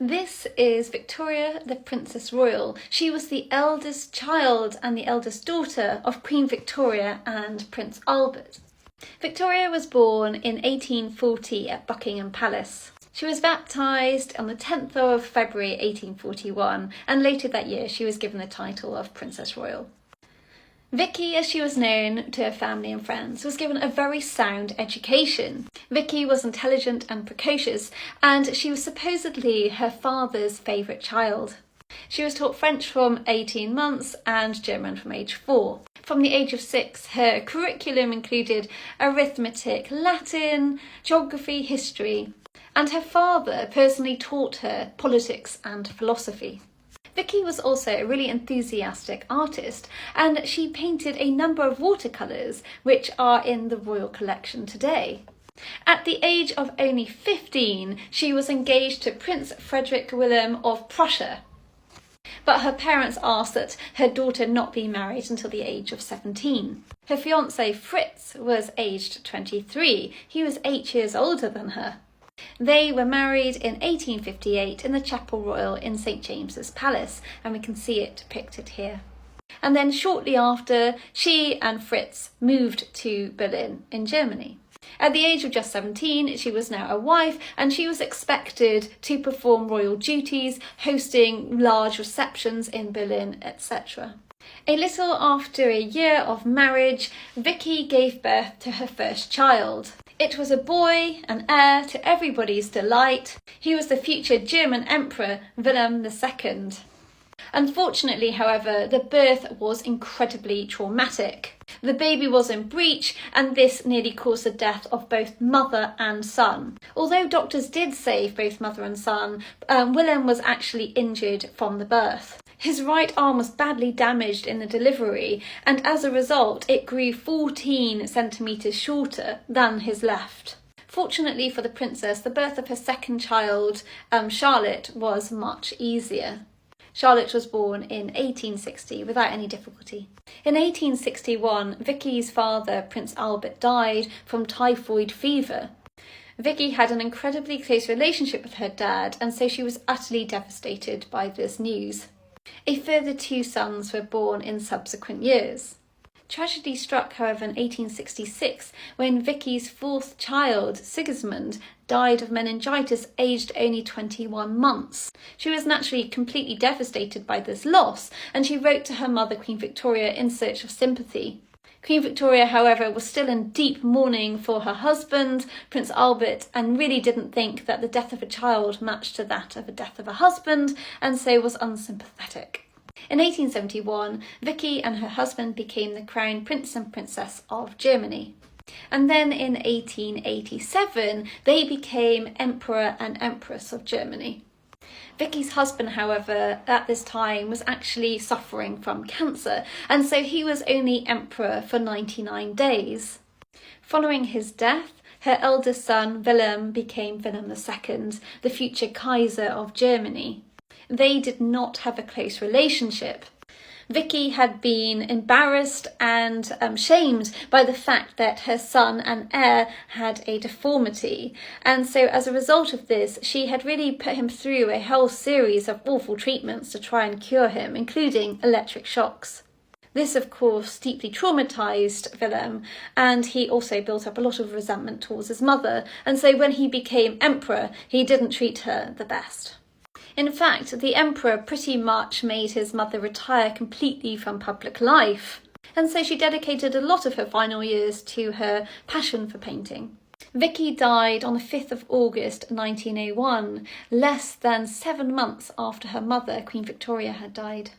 This is Victoria, the Princess Royal. She was the eldest child and the eldest daughter of Queen Victoria and Prince Albert. Victoria was born in 1840 at Buckingham Palace. She was baptised on the 10th of February 1841, and later that year she was given the title of Princess Royal. Vicky, as she was known to her family and friends, was given a very sound education. Vicky was intelligent and precocious, and she was supposedly her father's favourite child. She was taught French from 18 months and German from age 4. From the age of 6, her curriculum included arithmetic, Latin, geography, history, and her father personally taught her politics and philosophy. Vicky was also a really enthusiastic artist, and she painted a number of watercolours which are in the royal collection today. At the age of only 15, she was engaged to Prince Frederick William of Prussia, but her parents asked that her daughter not be married until the age of 17. Her fiancé Fritz was aged 23. He was 8 years older than her. They were married in 1858 in the Chapel Royal in St James's Palace, and we can see it depicted here. And then shortly after, she and Fritz moved to Berlin in Germany. At the age of just 17, she was now a wife, and she was expected to perform royal duties, hosting large receptions in Berlin, etc. A little after a year of marriage, Vicky gave birth to her first child. It was a boy, an heir to everybody's delight. He was the future German Emperor William II. Unfortunately, however, the birth was incredibly traumatic. The baby was in breech, and this nearly caused the death of both mother and son. Although doctors did save both mother and son, William was actually injured from the birth. His right arm was badly damaged in the delivery, and as a result it grew 14 centimetres shorter than his left. Fortunately for the princess, the birth of her second child, Charlotte, was much easier. Charlotte was born in 1860 without any difficulty. In 1861, Vicky's father, Prince Albert, died from typhoid fever. Vicky had an incredibly close relationship with her dad, and so she was utterly devastated by this news. A further 2 sons were born in subsequent years. Tragedy struck, however, in 1866 when Vicky's 4th child, Sigismund, died of meningitis aged only 21 months. She was naturally completely devastated by this loss, and she wrote to her mother, Queen Victoria, in search of sympathy. Queen Victoria, however, was still in deep mourning for her husband, Prince Albert, and really didn't think that the death of a child matched to that of the death of a husband, and so was unsympathetic. In 1871, Vicky and her husband became the Crown Prince and Princess of Germany. And then in 1887, they became Emperor and Empress of Germany. Vicky's husband, however, at this time was actually suffering from cancer, and so he was only emperor for 99 days. Following his death, her eldest son, William, became William II, the future Kaiser of Germany. They did not have a close relationship. Vicky had been embarrassed and shamed by the fact that her son and heir had a deformity, and so as a result of this she had really put him through a whole series of awful treatments to try and cure him, including electric shocks. This, of course, deeply traumatised William, and he also built up a lot of resentment towards his mother, and so when he became emperor he didn't treat her the best. In fact, the emperor pretty much made his mother retire completely from public life, and so she dedicated a lot of her final years to her passion for painting. Vicky died on the 5th of August 1901, less than 7 months after her mother, Queen Victoria, had died.